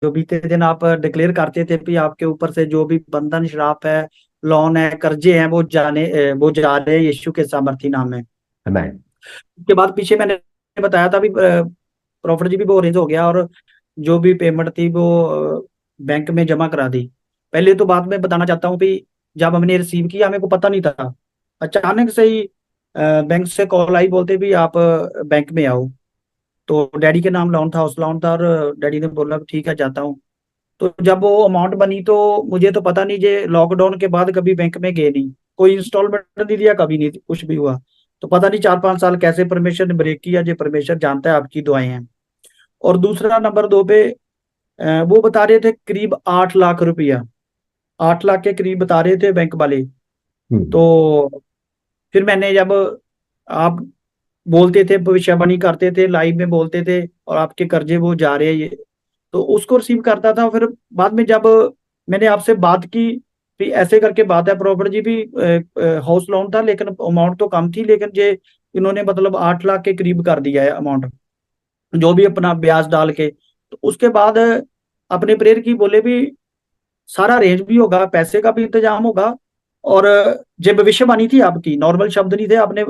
जो बीते दिन आप डिक्लेयर करते थे कि आपके ऊपर से जो भी बंधन श्राप है, लोन है, कर्जे हैं, वो जा रहे हैं यीशु के सामर्थी नाम में। Amen. उसके बाद पीछे मैंने बताया था भी, प्रॉफिट जी भी वो रेंज हो गया, और जो भी पेमेंट थी वो बैंक में जमा करा दी। पहले तो बात मैं बताना चाहता हूँ कि जब हमने रिसीव किया मेरे को पता नहीं था। अचानक से ही बैंक से कॉल आई, बोलते भी आप बैंक में आओ। तो डैडी के नाम लोन था, उस लोन था, और डैडी ने बोला ठीक है जाता हूँ। तो जब वो अमाउंट बनी तो मुझे तो पता नहीं, जे लॉकडाउन के बाद कभी बैंक में गए नहीं, कोई इंस्टॉलमेंट नहीं दिया, कभी नहीं कुछ भी हुआ। तो पता नहीं 4-5 साल कैसे परमेश्वर ने ब्रेक किया, जो परमेश्वर जानता है, आपकी दुआएं हैं। और दूसरा नंबर 2 पे वो बता रहे थे करीब 8 लाख रुपया, 8 लाख के करीब बता रहे थे बैंक वाले। Hmm. तो फिर मैंने जब, आप बोलते थे, भविष्यवाणी करते थे, लाइव में बोलते थे, और आपके कर्जे वो जा रहे हैं ये, तो उसको रिसीव करता था। फिर बाद में जब मैंने आपसे बात की, भी ऐसे करके बात है, प्रॉपर्टी जी भी हाउस लोन था, लेकिन अमाउंट तो कम थी, लेकिन ये इन्होंने मतलब 8 लाख के करीब कर दिया है अमाउंट, जो भी अपना ब्याज डाल के। तो उसके बाद अपने प्रेयर की, बोले भी सारा अरेंज भी होगा, पैसे का भी इंतजाम होगा, और जो भविष्यवाणी थी आपकी, नॉर्मल शब्द नहीं थे, आपने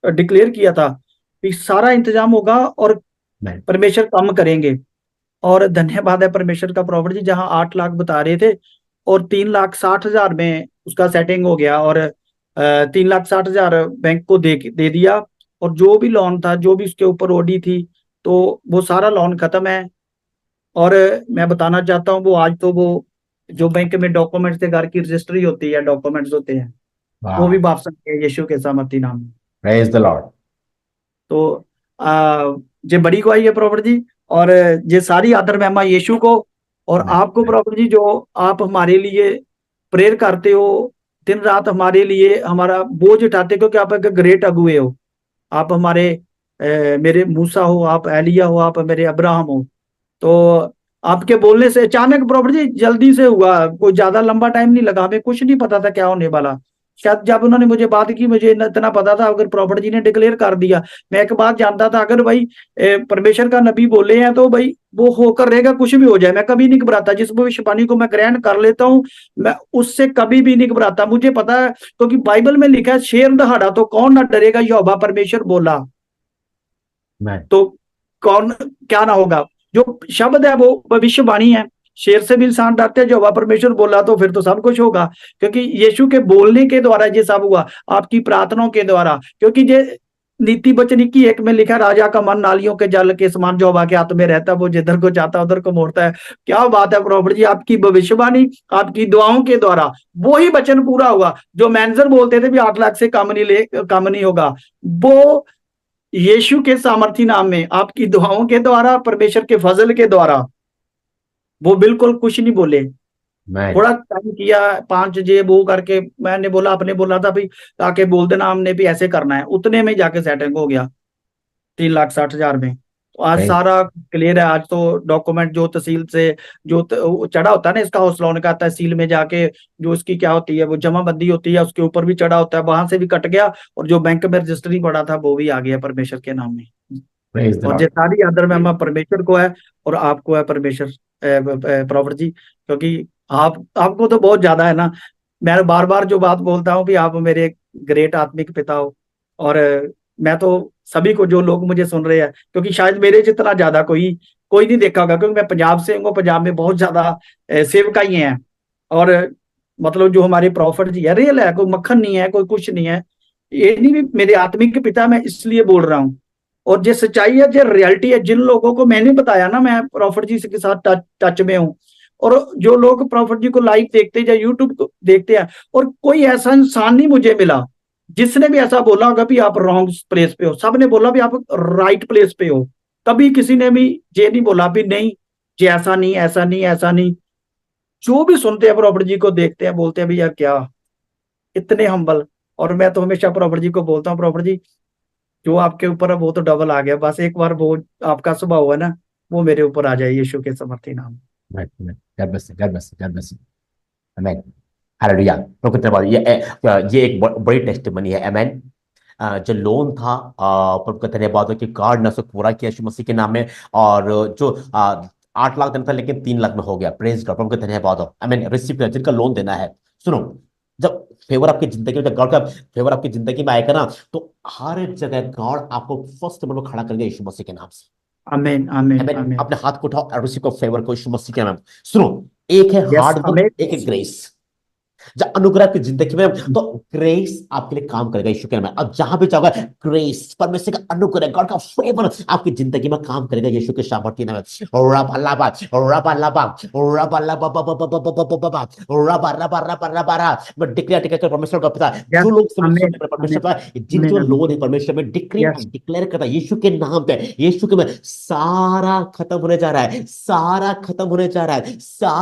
डिक्लेयर किया था कि सारा इंतजाम होगा और Amen. परमेश्वर काम करेंगे। और धन्यवाद है परमेश्वर का, प्रॉपर्टी जी, जहां 8 लाख बता रहे थे और 3,60,000 में उसका सेटिंग हो गया, और 3,60,000 बैंक को दे दिया। और जो भी लोन था, जो भी उसके ऊपर ओडी थी, तो वो सारा लोन खत्म है। और मैं बताना चाहता हूँ, वो आज तो वो जो बैंक में डॉक्यूमेंट्स थे, घर की रजिस्ट्री होती है, डॉक्यूमेंट्स होते हैं, वो भी Wow. वापस आ गए यीशु के सामर्थी नाम में। Praise the Lord. तो ये बड़ी गवाही है प्रॉपर्टी जी, और ये सारी आदर महिमा यीशु को। और Amen. आपको प्रॉपर्टी जी, जो आप हमारे लिए प्रेयर करते हो, दिन रात हमारे लिए हमारा बोझ उठाते हो, क्योंकि आप एक ग्रेट अगुए हो। आप हमारे मेरे मूसा हो, आप एलिया हो, आप मेरे अब्राहम हो। तो आपके बोलने से अचानक प्रॉपर्टी जी जल्दी से हुआ, कोई ज्यादा लंबा टाइम नहीं लगा, हमें कुछ नहीं पता था क्या होने वाला। शायद जब उन्होंने मुझे बात की, मुझे इतना पता था, अगर प्रॉपर्टी जी ने डिक्लेयर कर दिया, मैं एक बात जानता था, अगर भाई परमेश्वर का नबी बोले हैं तो भाई वो होकर रहेगा, कुछ भी हो जाए। मैं कभी नहीं घबराता, जिस भविष्यवाणी को मैं ग्रहण कर लेता हूँ, मैं उससे कभी भी नहीं घबराता। मुझे पता है, क्योंकि बाइबल में लिखा है, शेर दहाड़ा तो कौन ना डरेगा, यहोवा परमेश्वर बोला Amen. तो कौन क्या ना होगा। जो शब्द है वो भविष्यवाणी है। शेर से भी इंसान डरते हैं, जो हवा परमेश्वर बोला तो फिर तो सब कुछ होगा, क्योंकि यीशु के बोलने के द्वारा ये सब हुआ, आपकी प्रार्थनाओं के द्वारा। क्योंकि ये नीति वचन की एक में लिखा, राजा का मन नालियों के जल के समान जो हवा के हाथ में रहता है, वो जिधर को जाता उधर को मोड़ता है। क्या बात है प्रॉफिट जी, आपकी भविष्यवाणी, आपकी दुआओं के द्वारा वही वचन पूरा हुआ। जो मैनेजर बोलते थे भी 8 लाख से कम नहीं होगा, वो यीशु के सामर्थी नाम में, आपकी दुआओं के द्वारा, परमेश्वर के फजल के द्वारा, वो बिल्कुल कुछ नहीं बोले। Amen. थोड़ा टाइम किया, 5 जे वो करके मैंने बोला, आपने बोला था भी आके बोल देना, हमने भी ऐसे करना है, उतने में जाके सेटिंग हो गया 3,60,000 में। तो आज Praise. सारा क्लियर है। आज तो डॉक्यूमेंट जो तहसील से वो चढ़ा होता है ना, इसका हाउस लोन का, तहसील में जाके जो इसकी क्या होती है, वो जमाबंदी होती है, उसके ऊपर भी चढ़ा होता है, वहां से भी कट गया। और जो बैंक में रजिस्ट्री पड़ा था वो भी आ गया परमेश्वर के नाम में। Praise the और ये Lord. सारी आदर महिमा परमेश्वर को है, और आपको है परमेश्वर, प्रॉफिट जी, क्योंकि आपको तो बहुत ज्यादा है ना। मैं बार बार जो बात बोलता हूँ कि आप मेरे ग्रेट आत्मिक पिता हो। और मैं तो सभी को, जो लोग मुझे सुन रहे हैं, क्योंकि शायद मेरे जितना ज्यादा कोई कोई नहीं देखा होगा, क्योंकि मैं पंजाब से हूँ, पंजाब में बहुत ज्यादा सेवकाई हैं। और मतलब जो हमारे प्रॉफिट जी है, रियल है, कोई मक्खन नहीं है, कोई कुछ नहीं है। ये नहीं भी मेरे आत्मिक पिता, मैं इसलिए बोल रहा हूँ। और जो सच्चाई है, जो रियलिटी है, जिन लोगों को मैंने बताया ना, मैं प्रॉफिट जी के साथ टच में हूँ, और जो लोग प्रॉफिट जी को लाइव देखते हैं या यूट्यूब को देखते हैं, और कोई ऐसा इंसान नहीं मुझे मिला जिसने भी ऐसा बोला होगा भी आप रॉन्ग प्लेस पे हो। सबने बोला भी आप राइट प्लेस पे हो। कभी किसी ने भी ये नहीं बोला भी नहीं, ये ऐसा नहीं, ऐसा नहीं, ऐसा नहीं। जो भी सुनते हैं प्रॉफिट जी को, देखते हैं, बोलते हैं भी यार क्या, इतने हम्बल। और मैं तो हमेशा प्रॉफिट जी को बोलता हूँ, प्रॉफिट जी जो आपके ऊपर है वो तो डबल आ गया, बस एक बार वो आपका स्वभाव है ना, वो मेरे ऊपर आ जाए यीशु के समर्थी नाम में। Amen. Amen. God bless you. God bless you. God bless you. Amen. Hallelujah. प्रभु का धन्यवाद। ये एक बड़ी टेस्टिमनी है। अमेन। जो लोन था, प्रभु का धन्यवाद हो कि गॉड ने उसको पूरा किया यीशु मसीह के नाम में। और जो 8 लाख देना था लेकिन 3 लाख में हो गया। प्रेज गॉड, प्रभु का धन्यवाद हो। आई मीन रिसीव कर, जिनका लोन देना है, सुनो, जब फेवर आपकी जिंदगी में, जब गॉड का फेवर आपकी जिंदगी में आएगा ना, तो हर एक जगह गॉड आपको फर्स्ट नंबर पर खड़ा करेगा यीशु मसीह के नाम से। आमीन आमीन आमीन। आमीन। अपने हाथ को उठाओ और रिसीव को फेवर को यीशु मसीह के नाम। सुनो, एक है यस हार्ड वर्क, आमीन। एक है ग्रेस। जब अनुग्रह की जिंदगी में, तो ग्रेस आपके लिए काम करेगा यीशु के नाम में। अब जहां भी जाओगे, ग्रेस, परमेश्वर का अनुग्रह, गॉड का फेवर आपकी जिंदगी में काम करेगा यीशु के सामर्थ्य नाम में। रबा लबा रबा लबा रबा लबा बबा रबा रबा रबा रबा रा। मैं डिक्लेयर कर परमेश्वर का पिता, यस जो लोग आमीन समझ परमेश्वर आमीन का, जिनके आमीन जो आमीन। लोन है परमेश्वर में, यस डिक्लेयर करता यीशु के नाम पे, यीशु के में सारा खत्म होने जा रहा है, सारा खत्म होने जा रहा है, सारा